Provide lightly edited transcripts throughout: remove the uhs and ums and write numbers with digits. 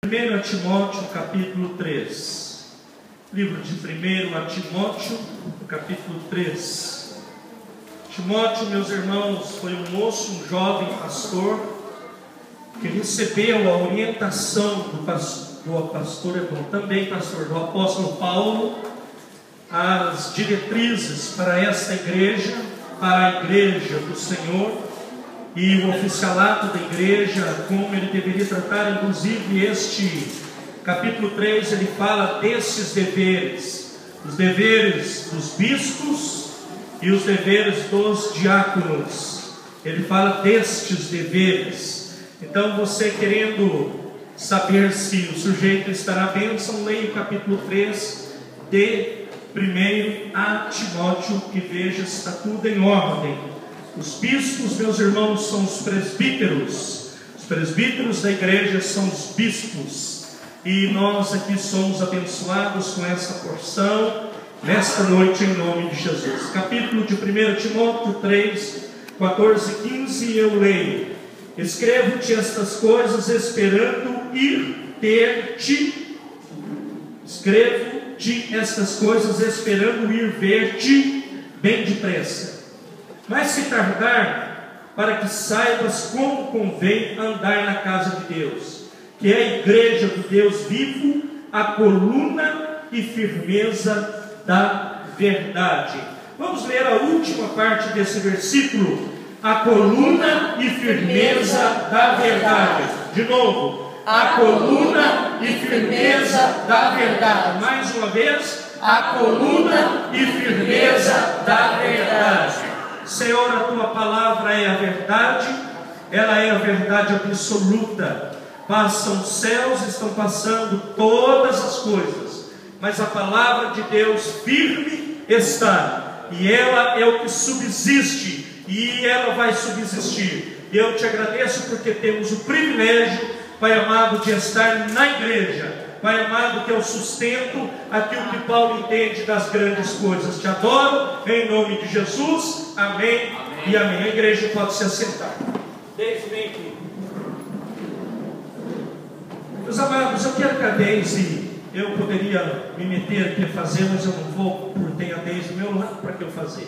1 Timóteo, capítulo 3. Livro de 1 Timóteo, capítulo 3. Timóteo, meus irmãos, foi um moço, um jovem pastor, que recebeu a orientação do apóstolo Paulo, as diretrizes para esta igreja, para a igreja do Senhor, e o oficialato da igreja, como ele deveria tratar. Inclusive este capítulo 3, ele fala desses deveres, os deveres dos bispos e os deveres dos diáconos. Ele fala destes deveres. Então, você querendo saber se o sujeito estará bênção, leia o capítulo 3 de 1 Timóteo e veja se está tudo em ordem. Os bispos, meus irmãos, são os presbíteros. Os presbíteros da igreja são os bispos. E nós aqui somos abençoados com essa porção nesta noite, em nome de Jesus. Capítulo de 1 Timóteo 3, 14 e 15, eu leio: escrevo-te estas coisas esperando ir ter-te. Escrevo-te estas coisas esperando ir ver-te bem depressa. Mas se tardar, para que saibas como convém andar na casa de Deus, que é a igreja do Deus vivo, a coluna e firmeza da verdade. Vamos ler a última parte desse versículo: a coluna e firmeza da verdade. De novo, a coluna e firmeza da verdade. Mais uma vez, a coluna e firmeza da verdade. Senhor, a tua palavra é a verdade, ela é a verdade absoluta. Passam os céus, estão passando todas as coisas, mas a palavra de Deus firme está, e ela é o que subsiste, e ela vai subsistir. E eu te agradeço porque temos o privilégio, Pai amado, de estar na igreja. Pai amado, que é o sustento, aquilo que Paulo entende das grandes coisas. Te adoro, em nome de Jesus, amém, amém. E amém. A igreja pode se assentar. Deise, vem aqui. Meus amados, eu quero que a Deise, eu poderia me meter aqui a fazer, mas eu não vou, porque tem a Deise do meu lado, para que eu fazer?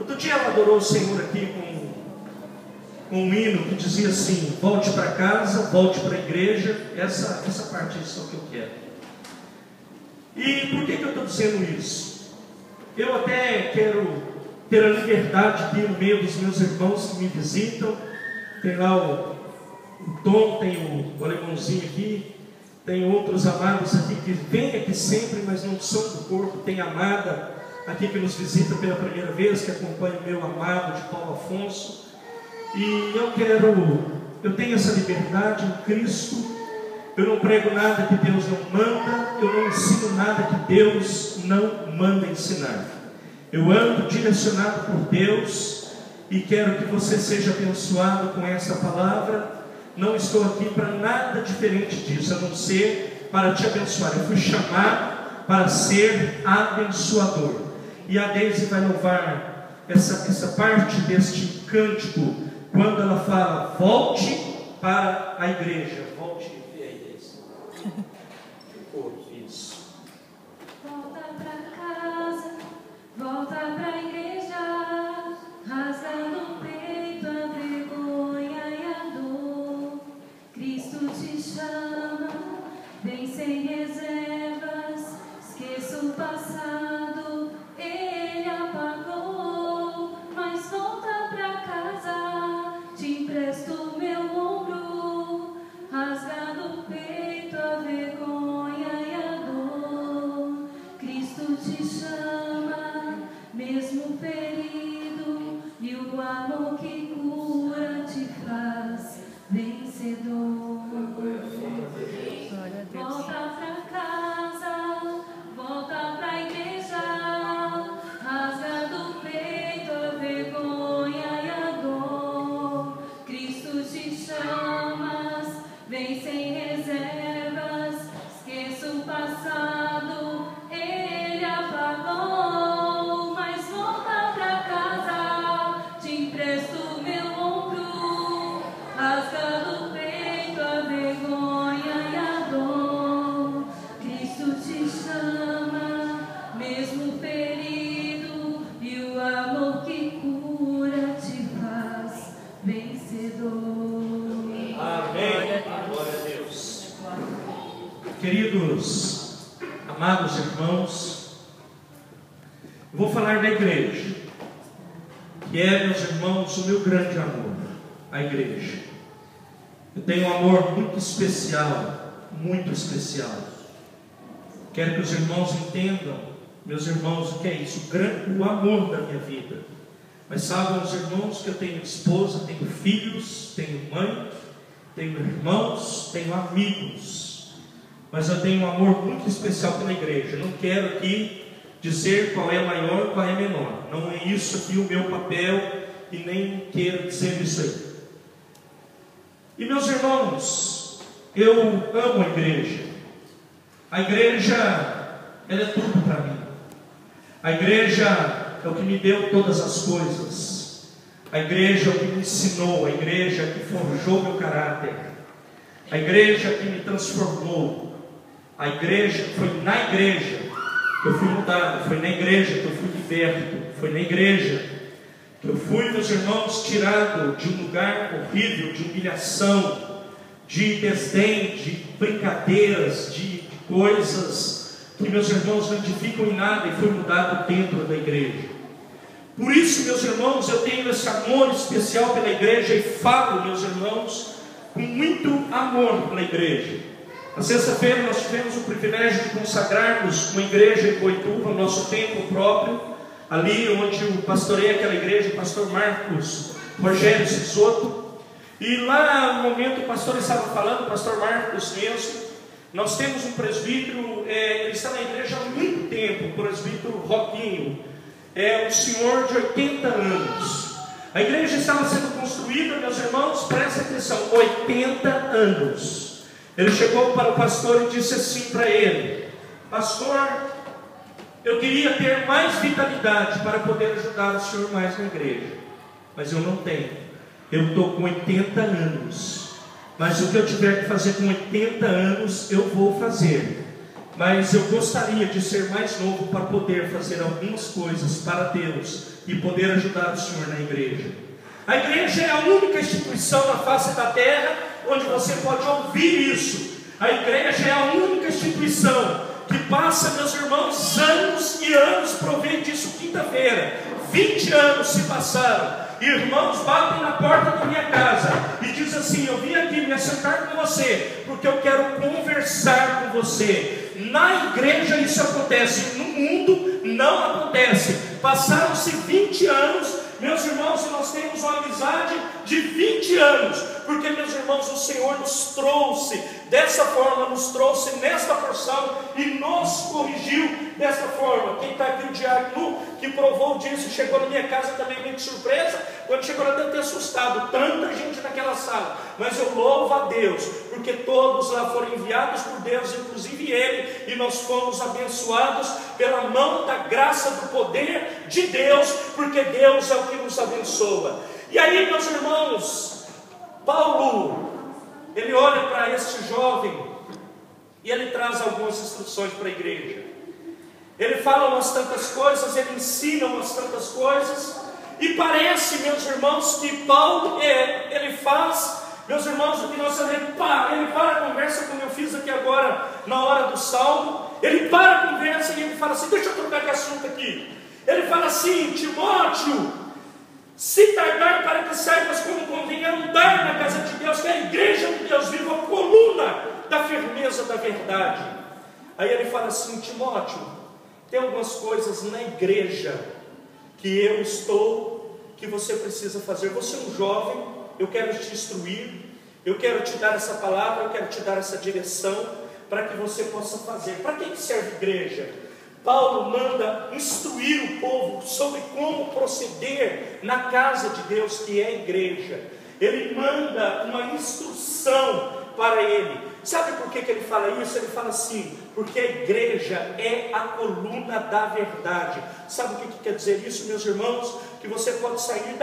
Outro dia ela adorou o Senhor aqui com um hino que dizia assim: volte para casa, volte para a igreja. Essa parte é só que eu quero. E por que eu estou dizendo isso? Eu até quero ter a liberdade de ir no meio dos meus irmãos que me visitam. Tem lá o Tom, tem o alemãozinho aqui, tem outros amados aqui que vêm aqui sempre, mas não são do corpo. Tem a amada aqui que nos visita pela primeira vez, que acompanha o meu amado de Paulo Afonso. E eu tenho essa liberdade em Cristo. Eu não prego nada que Deus não manda, eu não ensino nada que Deus não manda ensinar. Eu ando direcionado por Deus e quero que você seja abençoado com essa palavra. Não estou aqui para nada diferente disso, a não ser para te abençoar. Eu fui chamado para ser abençoador. E a Deise vai louvar essa parte deste cântico, quando ela fala: volte para a igreja. Volte e aí, Deise. Isso. Volta para casa, volta para a igreja, rasgando o peito a vergonha e a dor. Cristo te chama, vem sem reservas, esqueça o passado, Ele apagou. Mas volta para casa, te empresto o meu ombro, rasgando o peito a vergonha e a dor. Cristo te chama, mesmo ferido, e o amor que cura te faz vencedor. Volta pra casa, volta pra igreja. Queridos, amados irmãos, eu vou falar da igreja, que é, meus irmãos, o meu grande amor, a igreja. Eu tenho um amor muito especial, muito especial. Quero que os irmãos entendam, meus irmãos, o que é isso, o amor da minha vida. Mas sabem os irmãos que eu tenho esposa, tenho filhos, tenho mãe, tenho irmãos, tenho amigos. Mas eu tenho um amor muito especial pela igreja. Não quero aqui dizer qual é maior e qual é menor. Não é isso aqui o meu papel e nem quero dizer isso aí. E meus irmãos, eu amo a igreja. A igreja, ela é tudo para mim. A igreja é o que me deu todas as coisas. A igreja é o que me ensinou. A igreja que forjou meu caráter. A igreja que me transformou. A igreja, foi na igreja que eu fui mudado. Foi na igreja que eu fui liberto. Foi na igreja que eu fui, meus irmãos, tirado de um lugar horrível, de humilhação, de desdém, de brincadeiras, de coisas que meus irmãos não edificam em nada, e fui mudado dentro da igreja. Por isso, meus irmãos, eu tenho esse amor especial pela igreja e falo, meus irmãos, com muito amor pela igreja. Na sexta-feira nós tivemos o privilégio de consagrarmos uma igreja em Boituva, o nosso templo próprio, ali onde eu pastorei aquela igreja, o pastor Marcos Rogério Sisoto. E lá no momento o pastor estava falando, o pastor Marcos mesmo, nós temos um presbítero, ele está na igreja há muito tempo, o presbítero Roquinho, é um senhor de 80 anos. A igreja estava sendo construída, meus irmãos, prestem atenção, 80 anos. Ele chegou para o pastor e disse assim para ele: pastor, eu queria ter mais vitalidade para poder ajudar o senhor mais na igreja, mas eu não tenho. Eu estou com 80 anos. Mas o que eu tiver que fazer com 80 anos, eu vou fazer. Mas eu gostaria de ser mais novo para poder fazer algumas coisas para Deus e poder ajudar o senhor na igreja. A igreja é a única instituição na face da terra onde você pode ouvir isso. A igreja é a única instituição que passa, meus irmãos, anos e anos, provei disso quinta-feira. 20 anos se passaram. Irmãos batem na porta da minha casa e dizem assim: eu vim aqui me assentar com você porque eu quero conversar com você. Na igreja isso acontece, no mundo não acontece. Passaram-se 20 anos, meus irmãos, e nós temos uma amizade de 20 anos, porque, meus irmãos, o Senhor nos trouxe dessa forma, nos trouxe nesta porção e nos corrigiu dessa forma. Quem está aqui, o diácono que provou disso, chegou na minha casa também meio de surpresa. Quando chegou lá, deve ter assustado tanta gente naquela sala, mas eu louvo a Deus, porque todos lá foram enviados por Deus, inclusive ele, e nós fomos abençoados pela mão da graça, do poder de Deus, porque Deus é o que nos abençoa. E aí, meus irmãos, Paulo, ele olha para este jovem e ele traz algumas instruções para a igreja. Ele fala umas tantas coisas, ele ensina umas tantas coisas, e parece, meus irmãos, que Paulo, ele faz, meus irmãos, o que nós sabemos, ele para a conversa, como eu fiz aqui agora, na hora do salmo, ele para a conversa e ele fala assim: deixa eu trocar de assunto aqui. Ele fala assim: Timóteo, se tardar para que saibas como convém andar na casa de Deus, que é a igreja de Deus vivo, a coluna da firmeza da verdade. Aí ele fala assim: Timóteo, tem algumas coisas na igreja que eu estou, que você precisa fazer. Você é um jovem, eu quero te instruir, eu quero te dar essa palavra, eu quero te dar essa direção, para que você possa fazer. Para que serve a igreja? Paulo manda instruir o povo sobre como proceder na casa de Deus, que é a igreja. Ele manda uma instrução para ele. Sabe por que ele fala isso? Ele fala assim: porque a igreja é a coluna da verdade. Sabe o que quer dizer isso, meus irmãos? Que você pode sair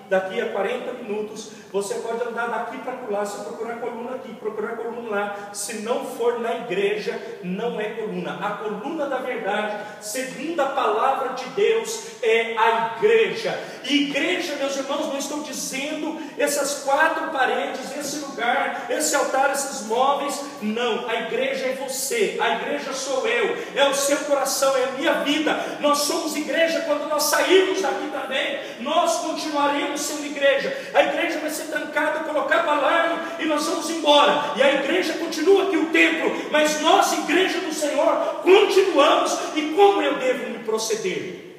daqui a 40 minutos, você pode andar daqui para lá, se procurar coluna aqui, procurar coluna lá, se não for na igreja, não é coluna. A coluna da verdade, segundo a palavra de Deus, é a igreja. E igreja, meus irmãos, não estou dizendo essas 4 paredes, esse lugar, esse altar, esses móveis, Não, a igreja é você, a igreja sou eu, é o seu coração, é a minha vida. Nós somos igreja. Quando nós sairmos daqui também, nós continuaremos sendo igreja. A igreja vai ser trancada, colocado alarme e nós vamos embora. E a igreja continua aqui, o templo, mas nós, igreja do Senhor, continuamos. E como eu devo me proceder?